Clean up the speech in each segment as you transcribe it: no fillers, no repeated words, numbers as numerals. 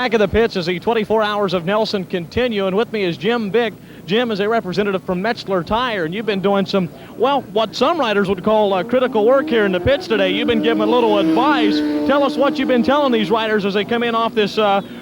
Back in the pits as the 24 hours of Nelson continue, and with me is Jim Vick. Jim is a representative from Metzeler Tire, and you've been doing some, well, what some riders would call critical work here in the pits today. You've been giving a little advice. Tell us what you've been telling these riders as they come in off this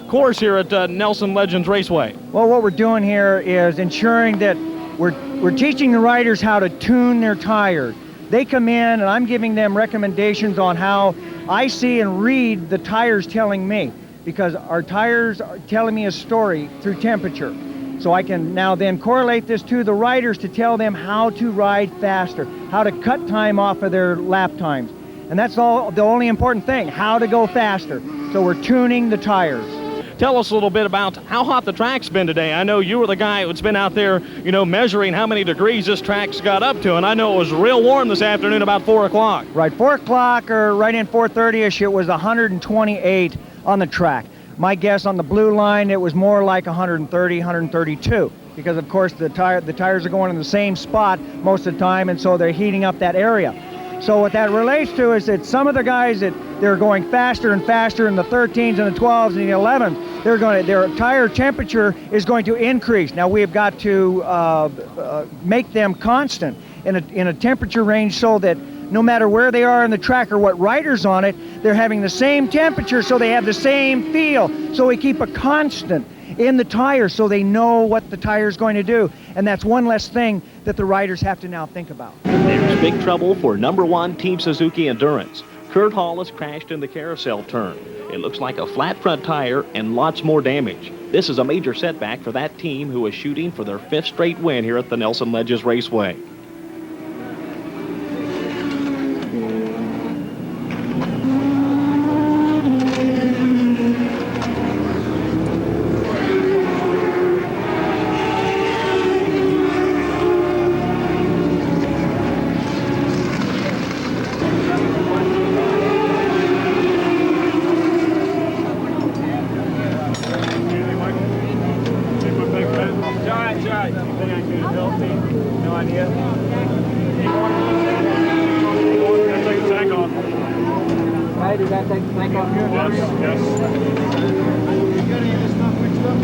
course here at Nelson Ledges Raceway. Well, what we're doing here is ensuring that we're teaching the riders how to tune their tires. They come in, and I'm giving them recommendations on how I see and read the tires telling me, because our tires are telling me a story through temperature. So I can now then correlate this to the riders to tell them how to ride faster, how to cut time off of their lap times. And that's all the only important thing, how to go faster. So we're tuning the tires. Tell us a little bit about how hot the track's been today. I know you were the guy who's been out there, measuring how many degrees this track's got up to, and I know it was real warm this afternoon about 4 o'clock. Right, 4 o'clock or right in 4:30ish, it was 128 on the track. My guess on the blue line, it was more like 130, 132, because of course the tires are going in the same spot most of the time, and so they're heating up that area. So what that relates to is that some of the guys that they're going faster and faster in the 13s and the 12s and the 11s, their tire temperature is going to increase. Now we have got to make them constant in a temperature range so that no matter where they are in the track or what rider's on it, they're having the same temperature, so they have the same feel. So we keep a constant in the tire so they know what the tire is going to do. And that's one less thing that the riders have to now think about. There's big trouble for #1 Team Suzuki Endurance. Kurt Hall has crashed in the carousel turn. It looks like a flat front tire and lots more damage. This is a major setback for that team, who is shooting for their 5th straight win here at the Nelson Ledges Raceway. No idea. Take the tank off. Hey, did that take the tank off? Yes. You got any of this stuff mixed up?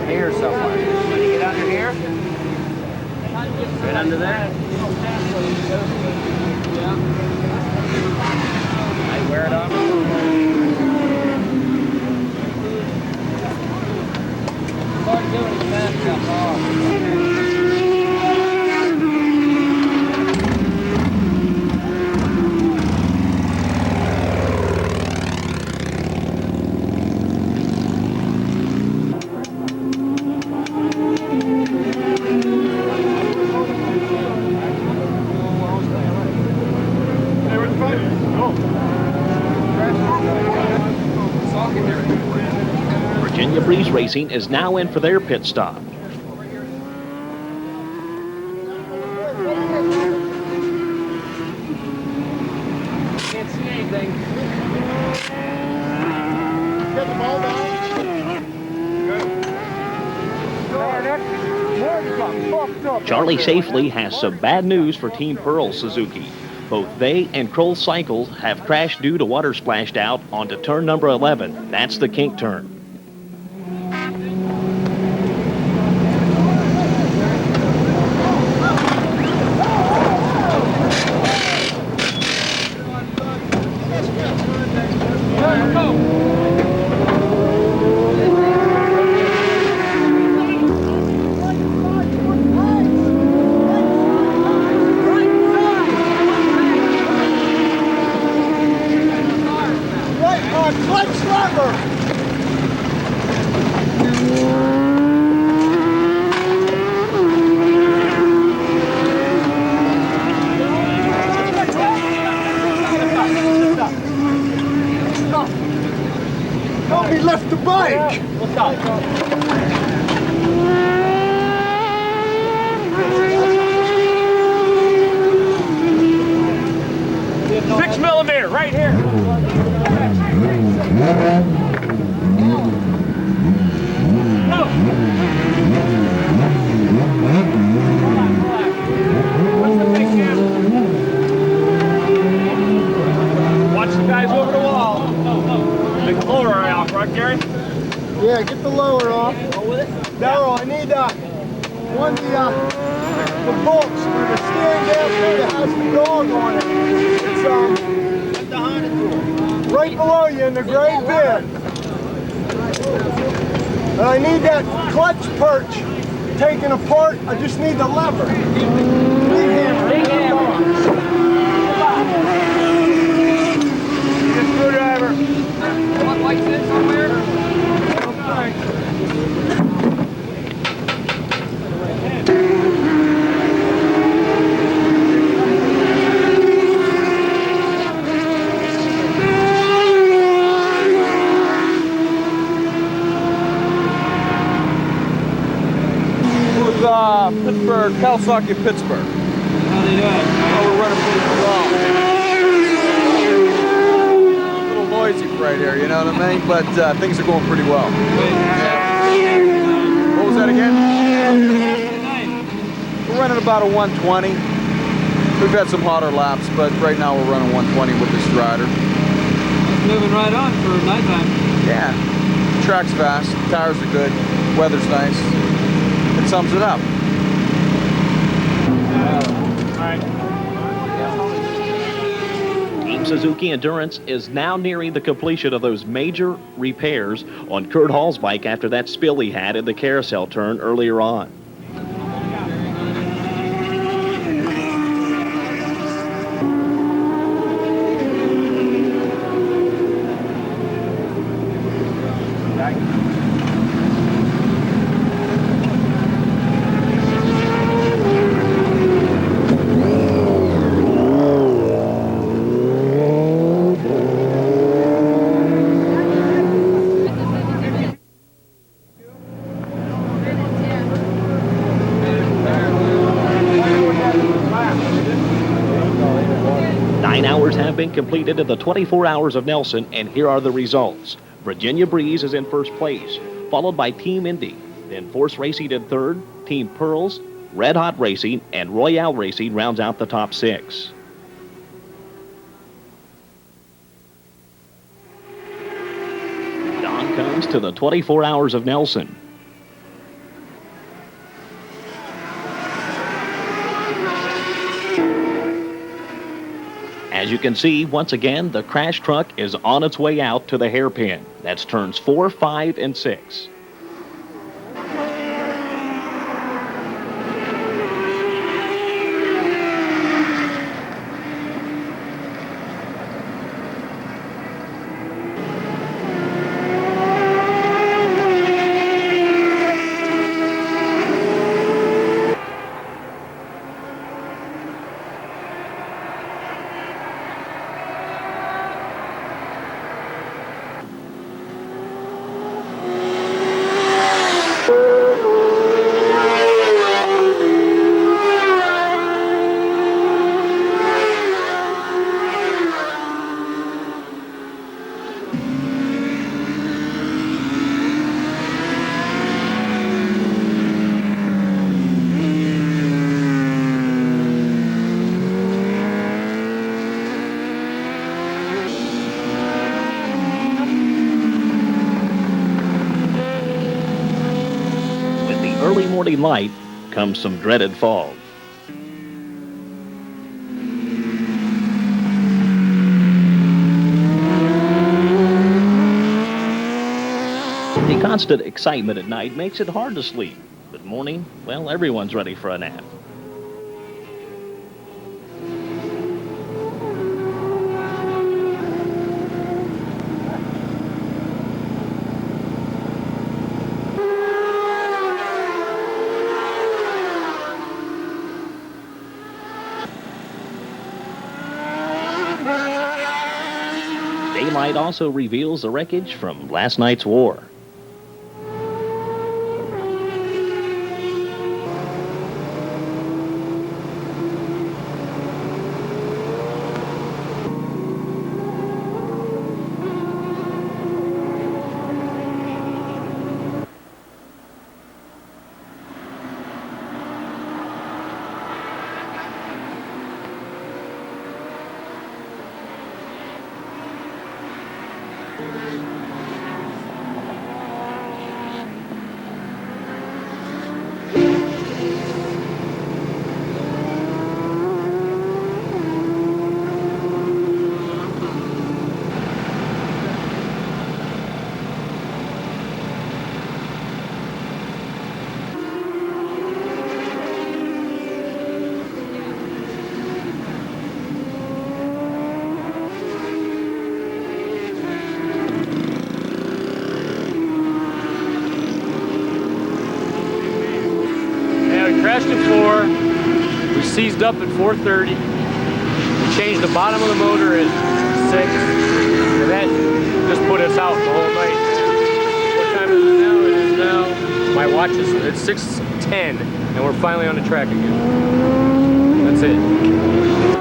Here somewhere. Can you get under here? Right under there? I wear it off. Start doing it fast enough off. Virginia Breeze Racing is now in for their pit stop. Can't see anything. Get the ball down. Charlie Safely has some bad news for Team Pearls Suzuki. Both they and Kroll Cycles have crashed due to water splashed out onto turn number 11. That's the kink turn. Clutch lever! the bolts for the steering gear that has the dog on it. It's right below you in the gray bin. And I need that clutch perch taken apart. I just need the lever. Big hammer. Screwdriver. Want lights in somewhere? Okay. Pittsburgh, Kawasaki, Pittsburgh. How they doing? Oh, we're running pretty well. A little noisy right here, you know what I mean? But things are going pretty well. Yeah. What was that again? We're running about a 120. We've had some hotter laps, but right now we're running 120 with this rider. It's moving right on for nighttime. Yeah. Track's fast, tires are good, weather's nice. It sums it up. Team Suzuki Endurance is now nearing the completion of those major repairs on Kurt Hall's bike after that spill he had in the carousel turn earlier on. Been completed in the 24 hours of Nelson, and here are the results. Virginia Breeze is in first place, followed by Team Indy, then Force Racing in third, Team Pearls, Red Hot Racing, and Royale Racing rounds out the top 6. Dawn comes to the 24 hours of Nelson. As you can see, once again, the crash truck is on its way out to the hairpin. That's turns 4, 5, and 6. Early morning light comes some dreaded fog. The constant excitement at night makes it hard to sleep. But morning, well, everyone's ready for a nap. Daylight also reveals the wreckage from last night's war. crashed at 4. We seized up at 4:30. We changed the bottom of the motor at 6. And that just put us out the whole night. What time is it now? It is now, my watch is, it's 6:10, and we're finally on the track again. That's it.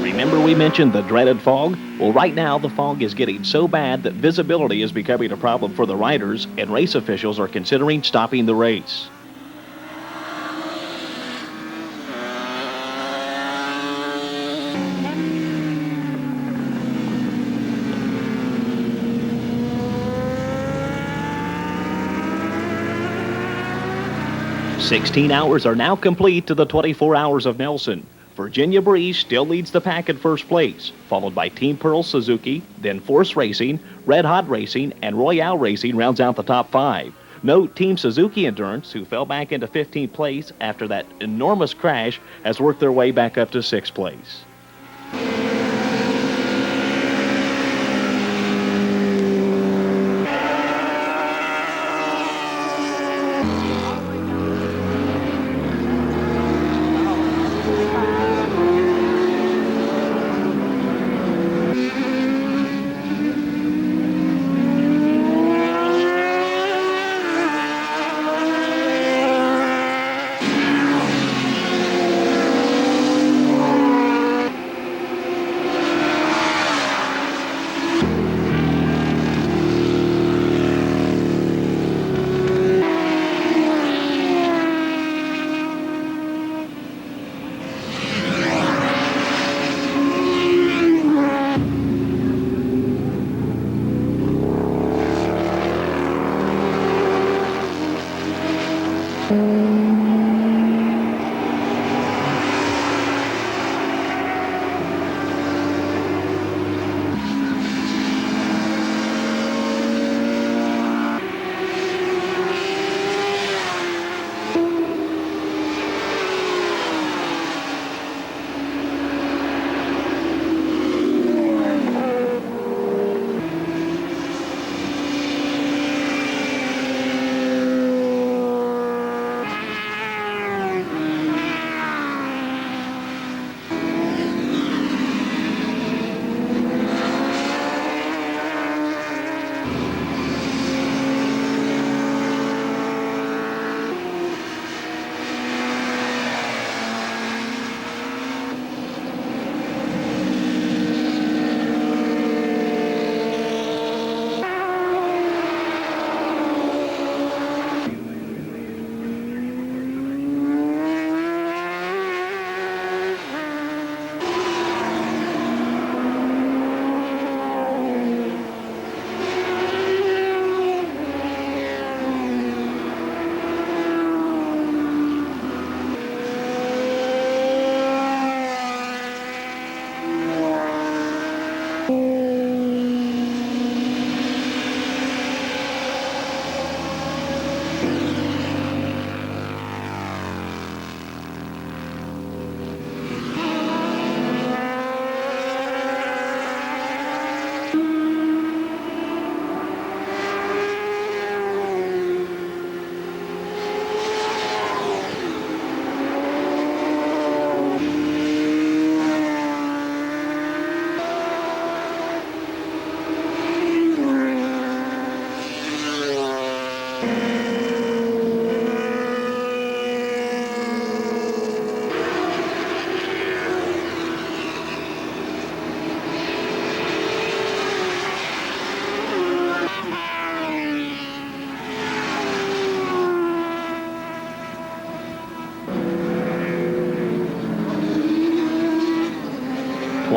Remember we mentioned the dreaded fog? Well, right now the fog is getting so bad that visibility is becoming a problem for the riders, and race officials are considering stopping the race. "16 hours are now complete to the 24 hours of Nelson. Virginia Breeze still leads the pack in first place, followed by Team Pearls Suzuki, then Force Racing, Red Hot Racing, and Royale Racing rounds out the top 5. Note Team Suzuki Endurance, who fell back into 15th place after that enormous crash, has worked their way back up to 6th place.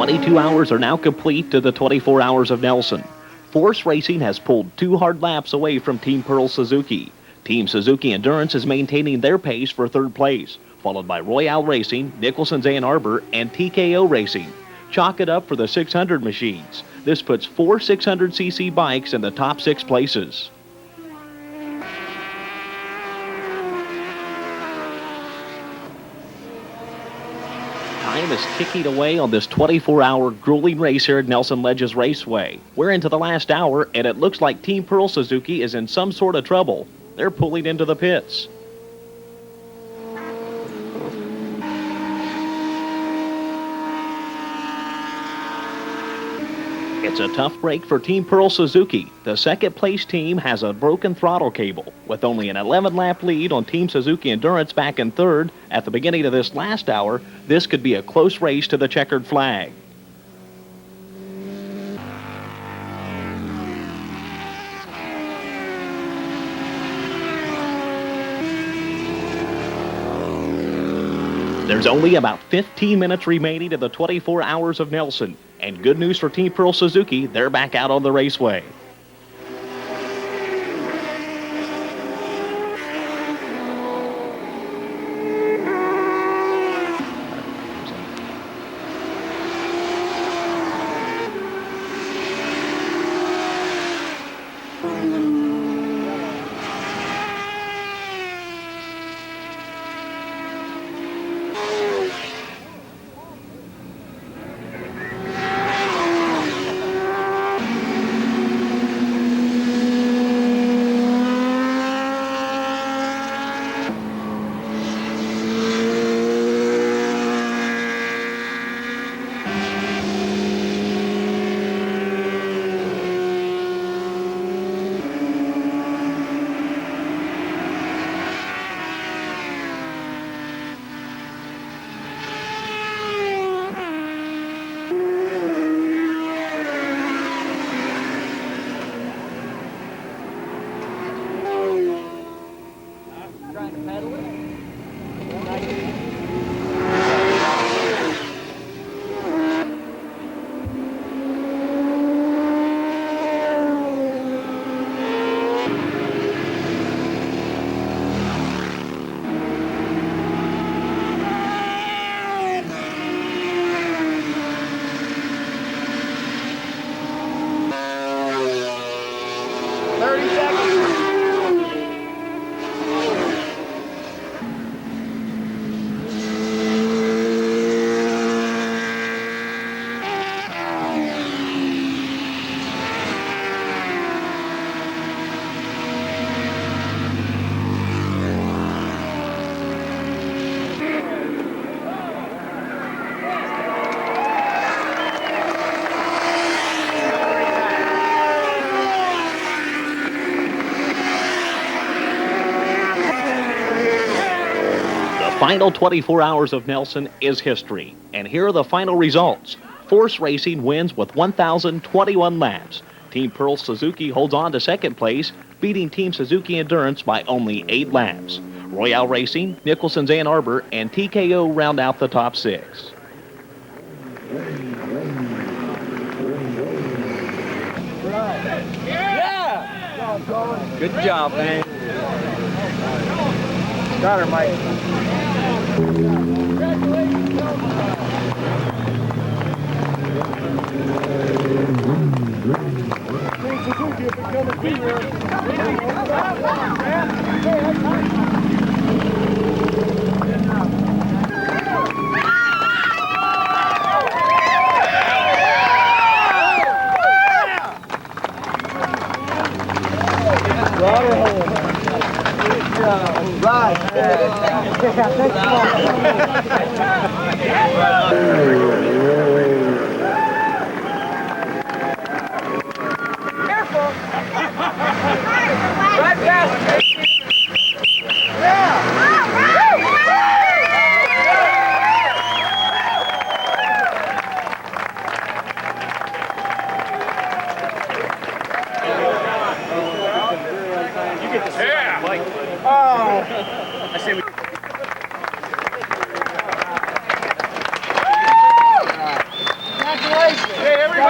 22 hours are now complete to the 24 hours of Nelson. Force Racing has pulled 2 hard laps away from Team Pearls Suzuki. Team Suzuki Endurance is maintaining their pace for 3rd place, followed by Royale Racing, Nicholson's Ann Arbor, and TKO Racing. Chalk it up for the 600 machines. This puts 4 600cc bikes in the top 6 places. Time is ticking away on this 24-hour grueling race here at Nelson Ledges Raceway. We're into the last hour, and it looks like Team Pearls Suzuki is in some sort of trouble. They're pulling into the pits. It's a tough break for Team Pearls Suzuki. The 2nd place team has a broken throttle cable. With only an 11-lap lead on Team Suzuki Endurance back in 3rd at the beginning of this last hour, this could be a close race to the checkered flag. There's only about 15 minutes remaining to the 24 hours of Nelson. And good news for Team Pearls Suzuki, they're back out on the raceway. Final 24 hours of Nelson is history. And here are the final results. Force Racing wins with 1,021 laps. Team Pearls Suzuki holds on to 2nd place, beating Team Suzuki Endurance by only 8 laps. Royale Racing, Nicholson's Ann Arbor, and TKO round out the top 6. Good job, man. Got her, Mike.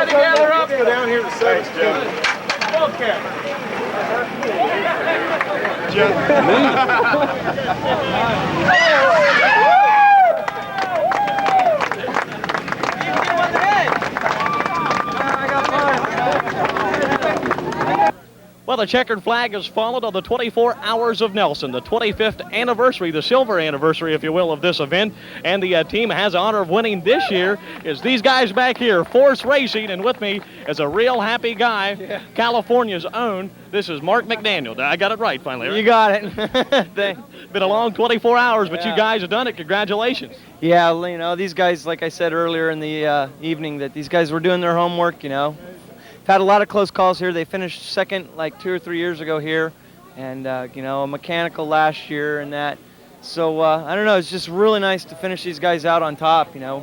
Everybody gather up. Go down here to Thanks, Joe. Okay. Well, the checkered flag has fallen on the 24 Hours of Nelson, the 25th anniversary, the silver anniversary, if you will, of this event. And the team has the honor of winning this year is these guys back here, Force Racing, and with me is a real happy guy, California's own. This is Mark McDaniel. I got it right finally, right? You got it. Been a long 24 hours, but you guys have done it. Congratulations. Yeah, you know, these guys, like I said earlier in the evening, that these guys were doing their homework, you know. Had a lot of close calls here. They finished second like 2 or 3 years ago here, and you know, a mechanical last year and that. So I don't know. It's just really nice to finish these guys out on top. You know,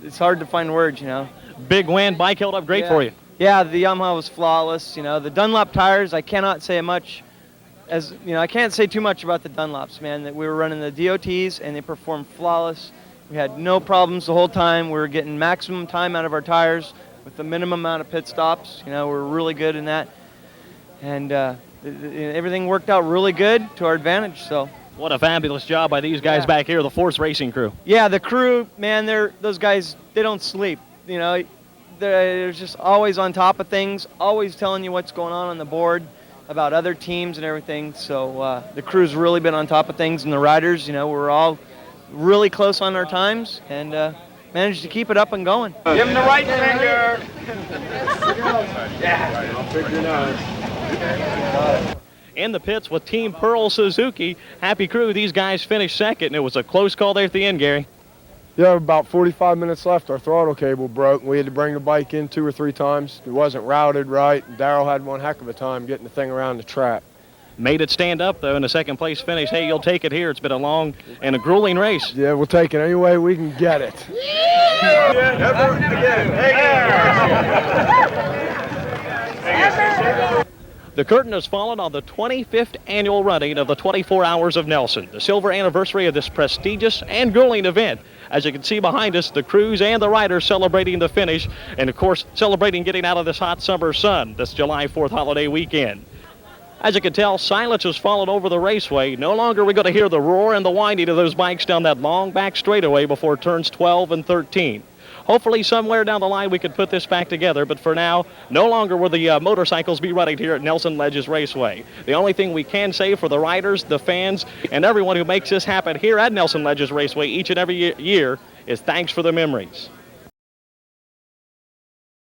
it's hard to find words. You know. Big win. Bike held up great for you. Yeah, the Yamaha was flawless. You know, the Dunlop tires. I cannot say much. As you know, I can't say too much about the Dunlops, man. That we were running the DOTs and they performed flawless. We had no problems the whole time. We were getting maximum time out of our tires with the minimum amount of pit stops. You know, we're really good in that. And everything worked out really good to our advantage, so. What a fabulous job by these guys back here, the Force Racing crew. Yeah, the crew, man, those guys, they don't sleep. You know, they're just always on top of things, always telling you what's going on the board about other teams and everything. So the crew's really been on top of things, and the riders, you know, we're all really close on our times, and managed to keep it up and going. Give him the right finger. Yeah. I'll pick your nose. In the pits with Team Pearls Suzuki. Happy crew, these guys finished second, and it was a close call there at the end, Gary. Yeah, about 45 minutes left. Our throttle cable broke. We had to bring the bike in 2 or 3 times. It wasn't routed right. Darryl had one heck of a time getting the thing around the track. Made it stand up, though, in the second place finish. Hey, you'll take it here. It's been a long and a grueling race. Yeah, we'll take it any way we can get it. The curtain has fallen on the 25th annual running of the 24 Hours of Nelson, the silver anniversary of this prestigious and grueling event. As you can see behind us, the crews and the riders celebrating the finish, and of course, celebrating getting out of this hot summer sun this July 4th holiday weekend. As you can tell, silence has fallen over the raceway. No longer are we going to hear the roar and the winding of those bikes down that long back straightaway before turns 12 and 13. Hopefully somewhere down the line we could put this back together, but for now, no longer will the motorcycles be running here at Nelson Ledges Raceway. The only thing we can say for the riders, the fans, and everyone who makes this happen here at Nelson Ledges Raceway each and every year is thanks for the memories.